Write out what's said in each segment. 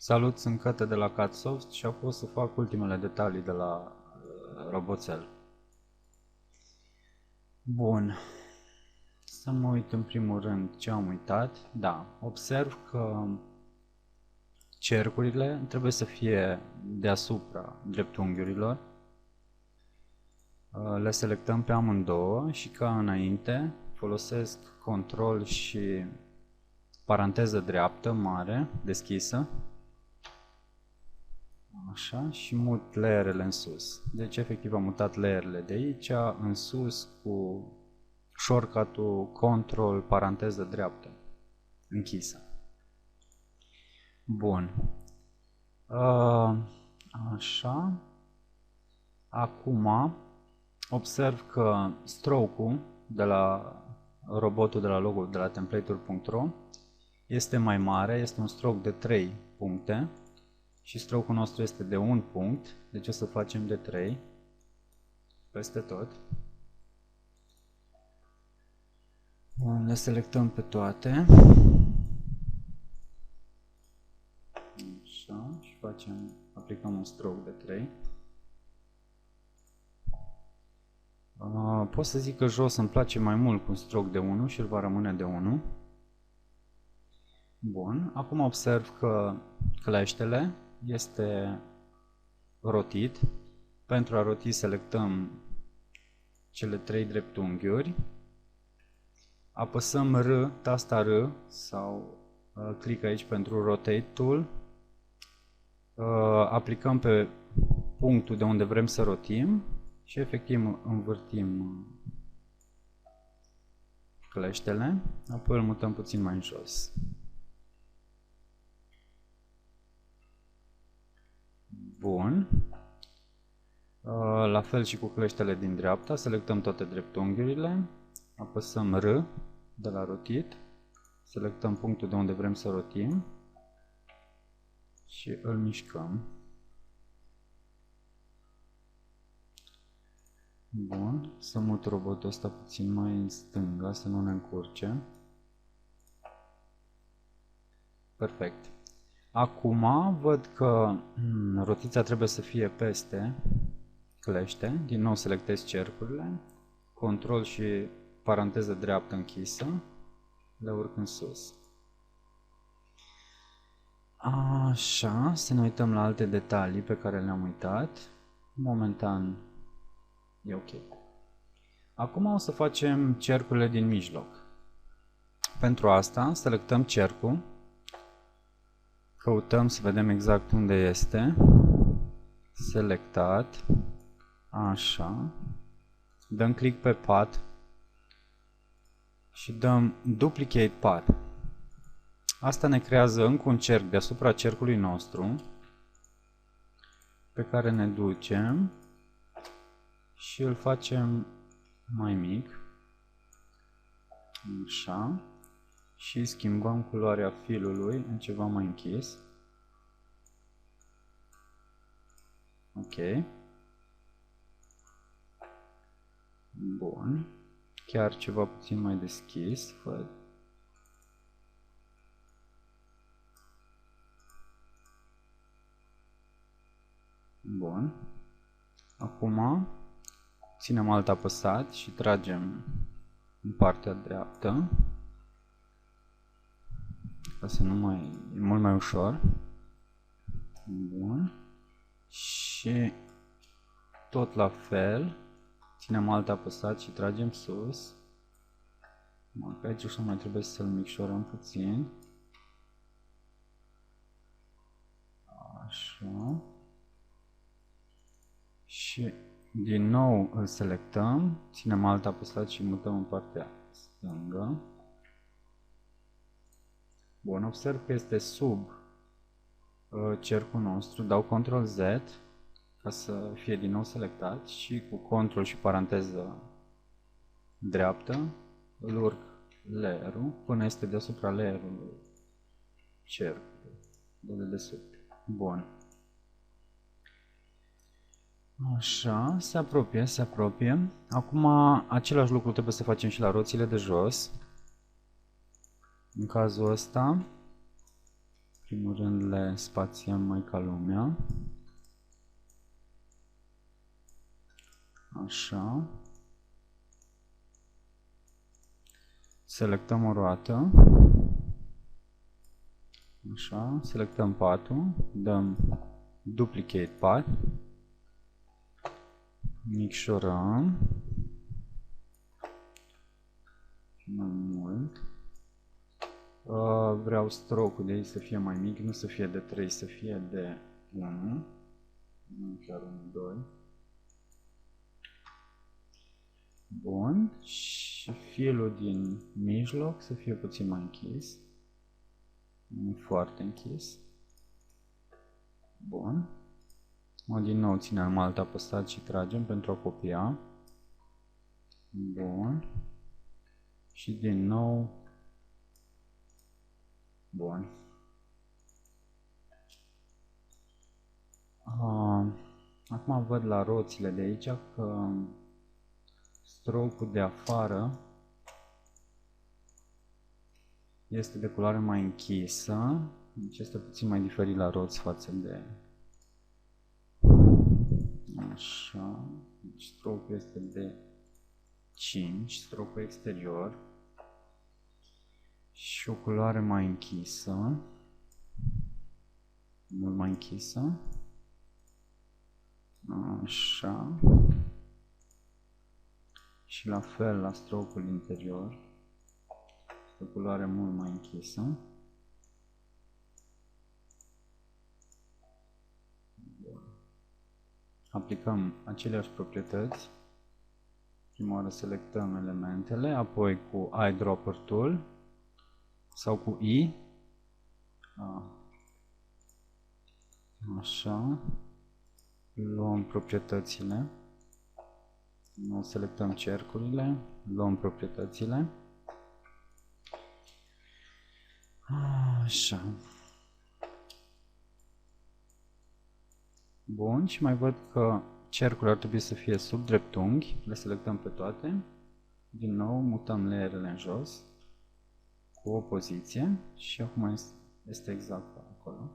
Salut, sunt Cătă de la CADSoft și acum o să fac ultimele detalii de la roboțel. Bun, să mă uit în primul rând ce am uitat. Da, observ că cercurile trebuie să fie deasupra dreptunghiurilor. Le selectăm pe amândouă și ca înainte folosesc control și paranteză dreaptă mare, deschisă. Așa, și mut layerele în sus. Deci, efectiv, am mutat layerele de aici în sus cu shortcut-ul control paranteză dreaptă închisă. Bun. Așa. Acum observ că stroke-ul de la robotul de la logo de la template-uri.ro este mai mare, este un stroke de 3 puncte. Și stroke-ul nostru este de 1 punct, deci o să facem de 3 peste tot. Le selectăm pe toate. Așa, și aplicăm un stroke de 3. Pot să zic că jos îmi place mai mult cu un stroke de 1 și el va rămâne de 1. Bun, acum observ că cleștele este rotit. Pentru a roti selectăm cele 3 dreptunghiuri, apăsăm R, tasta R sau click aici pentru Rotate Tool, aplicăm pe punctul de unde vrem să rotim și efectiv învârtim cleștele, apoi îl mutăm puțin mai în jos. Bun. La fel și cu cleștele din dreapta, selectăm toate dreptunghiurile, apăsăm R de la rotit, selectăm punctul de unde vrem să rotim și îl mișcăm. Bun, să mut robotul ăsta puțin mai în stânga, să nu ne încurce. Perfect. Acum văd că rotița trebuie să fie peste clește. Din nou selectez cercurile, control și paranteză dreaptă închisă, le urc în sus. Așa, să ne uităm la alte detalii pe care le-am uitat. Momentan e ok. Acum o să facem cercurile din mijloc. Pentru asta selectăm cercul, căutăm să vedem exact unde este, selectat, așa, dăm click pe path și dăm duplicate path. Asta ne creează încă un cerc deasupra cercului nostru pe care ne ducem și îl facem mai mic, așa, și schimbăm culoarea filului în ceva mai închis. Ok. Bun. Chiar ceva puțin mai deschis, văd. Bun. Acum ținem alt apăsat și tragem în partea dreaptă, ca să nu mai e mult mai ușor. Bun. Și tot la fel, ținem alt apăsat și tragem sus. Bun, pe aici ușor mai trebuie să-l micșorăm puțin. Așa. Și din nou îl selectăm, ținem alt apăsat și mutăm în partea stângă. Bun, observ că este sub cercul nostru, dau Ctrl Z ca să fie din nou selectat și cu Ctrl și paranteză dreaptă îl urc layer-ul până este deasupra layer-ului cercului de dedesubt. Bun. Așa, se apropie, se apropie. Acum același lucru trebuie să facem și la roțile de jos. În cazul ăsta primul rând le spațiem mai ca lumea. Așa. Selectăm o roată. Așa. Selectăm pathul. Dăm Duplicate Path. Micșorăm. Mai mult. Vreau stroke-ul de aici să fie mai mic, nu să fie de 3, să fie de 1. Nu chiar 1, 2. Bun. Și filul din mijloc să fie puțin mai închis. Nu foarte închis. Bun. Din nou ținem alt apăsat și tragem pentru a copia. Bun. Și din nou. Bun. Acum văd la roțile de aici că stroke-ul de afară este de culoare mai închisă, deci este puțin mai diferit la roți față de așa, deci stroke-ul este de 5, stroke-ul exterior și o culoare mai închisă, mult mai închisă, așa, și la fel la stroke-ul interior, este o culoare mult mai închisă. Aplicăm aceleași proprietăți. Prima oară selectăm elementele, apoi cu Eyedropper Tool sau cu I. Așa. Luăm proprietățile. Nu selectăm cercurile, luăm proprietățile. Așa. Bun, și mai văd că cercurile ar trebui să fie sub dreptunghi. Le selectăm pe toate. Din nou mutăm layerele în jos cu o poziție și acum este exact acolo.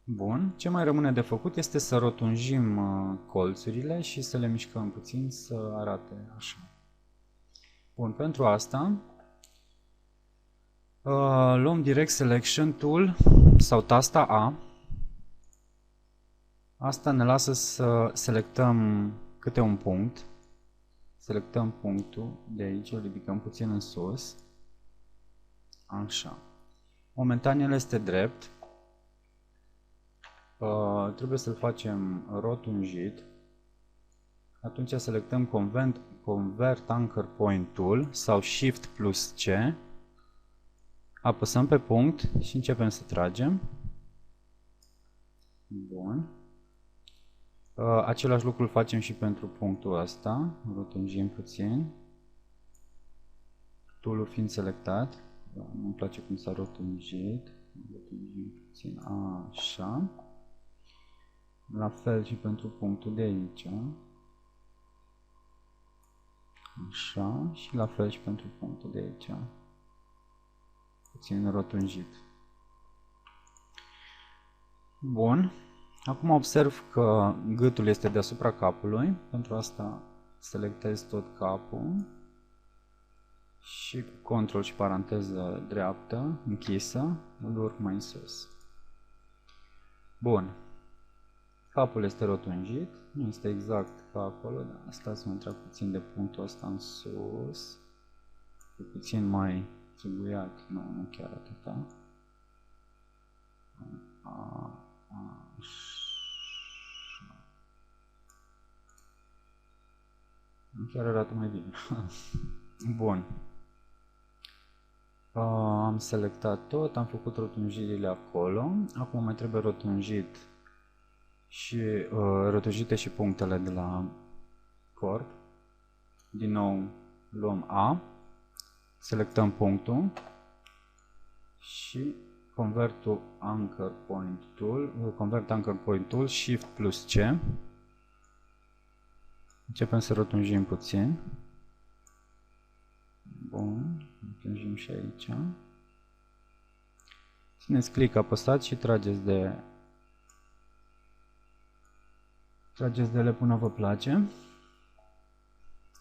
Bun, ce mai rămâne de făcut este să rotunjim colțurile și să le mișcăm puțin să arate așa. Bun, pentru asta luăm direct Selection Tool sau tasta A. Asta ne lasă să selectăm câte un punct. Selectăm punctul de aici, îl ridicăm puțin în sus. Așa. Momentan el este drept. Trebuie să-l facem rotunjit. Atunci selectăm Convert Anchor Point Tool sau Shift plus C. Apăsăm pe punct și începem să tragem. Bun. Același lucru îl facem și pentru punctul ăsta. Rotunjim puțin. Tool-ul fiind selectat. Nu-mi place cum s-a rotunjit. Rotunjim puțin. Așa. La fel și pentru punctul de aici. Așa. Și la fel și pentru punctul de aici. Puțin rotunjit. Bun. Acum observ că gâtul este deasupra capului. Pentru asta selectez tot capul și cu Ctrl și paranteză dreaptă închisă îl urc mai în sus. Bun. Capul este rotunjit. Nu este exact ca acolo, dar asta să mă trag puțin de punctul ăsta în sus. E puțin mai țuguiat. Nu chiar atâta. Chiar arată mai bine. Bun. Am selectat tot, am făcut rotunjirile acolo. Acum mai trebuie rotunjit și rotunjite și punctele de la corp. Din nou luăm A, selectăm punctul și Convert Anchor Point Tool, Shift plus C. Începem să rotunjim puțin. Bun, rotunjim și aici. Țineți click apăsați și trageți de ele până vă place.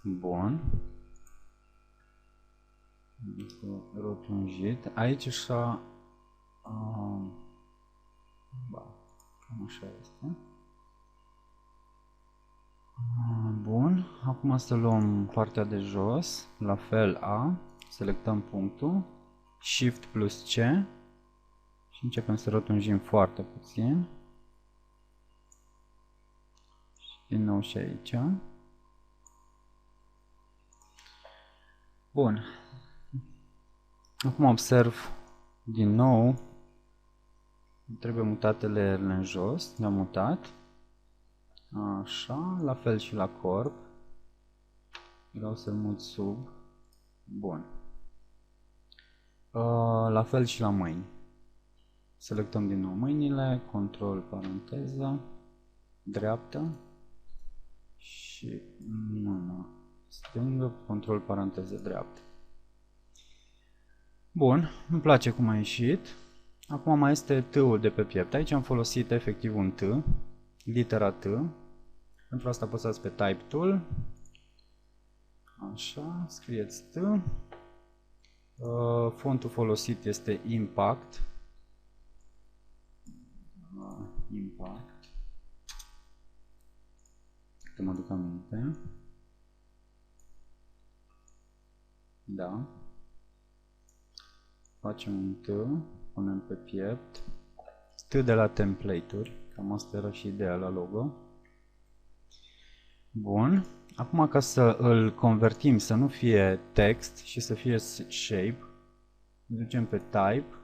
Bun. Rotunjit. Aici așa, cam așa este. Bun. Acum să luăm partea de jos. La fel A. Selectăm punctul. Shift plus C. Și începem să rotunjim foarte puțin. Și din nou și aici. Bun. Acum observ din nou. Trebuie mutate layerele în jos. Le-am mutat. Așa. La fel și la corp. Vreau să-l mut sub. Bun. La fel și la mâini. Selectăm din nou mâinile, control, paranteză, dreaptă și mâna stângă, control, paranteză, dreaptă. Bun, îmi place cum a ieșit. Acum mai este T-ul de pe piept. Aici am folosit efectiv un T, litera T. Pentru asta apăsați pe Type Tool. Așa, scrieți T. Fontul folosit este Impact. Că mă duc aminte. Da. Facem un T, punem pe piept. T de la template-uri. Cam asta era și ideea la logo. Bun. Acum ca să îl convertim să nu fie text și să fie shape, ducem pe Type,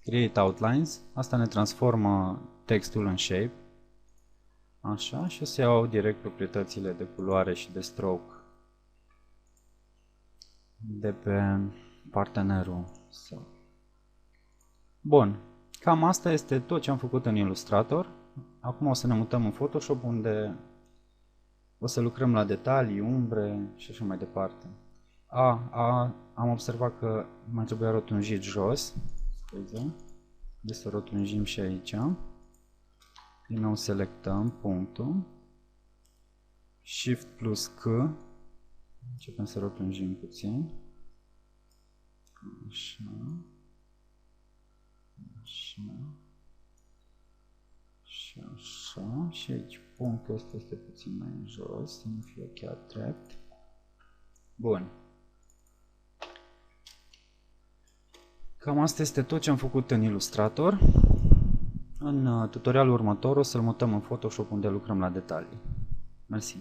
Create Outlines, asta ne transformă textul în shape. Așa, și o să iau direct proprietățile de culoare și de stroke de pe partenerul său. Bun, cam asta este tot ce am făcut în Illustrator. Acum o să ne mutăm în Photoshop, unde o să lucrăm la detalii, umbre și așa mai departe. Am observat că mai trebuia rotunjit jos. Deci să rotunjim și aici. Din nou selectăm punctul. Shift plus C. Începem să rotunjim puțin. Așa. Așa. Și așa. Și aici punctul ăsta este puțin mai în jos, să nu fie chiar drept. Bun. Cam asta este tot ce am făcut în Illustrator. În tutorialul următor o să-l mutăm în Photoshop, unde lucrăm la detalii. Mersi.